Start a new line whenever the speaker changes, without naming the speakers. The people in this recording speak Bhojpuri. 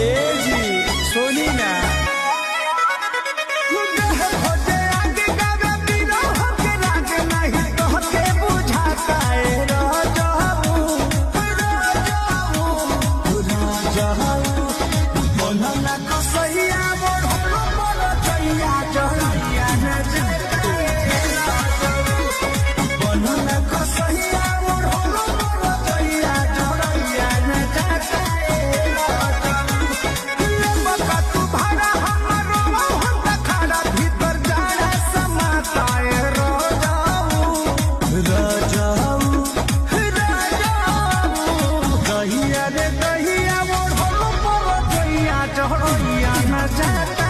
ए जी सोनी ना
दहिया रे दहिया मोर हो पर दहिया चढ़िया न जाता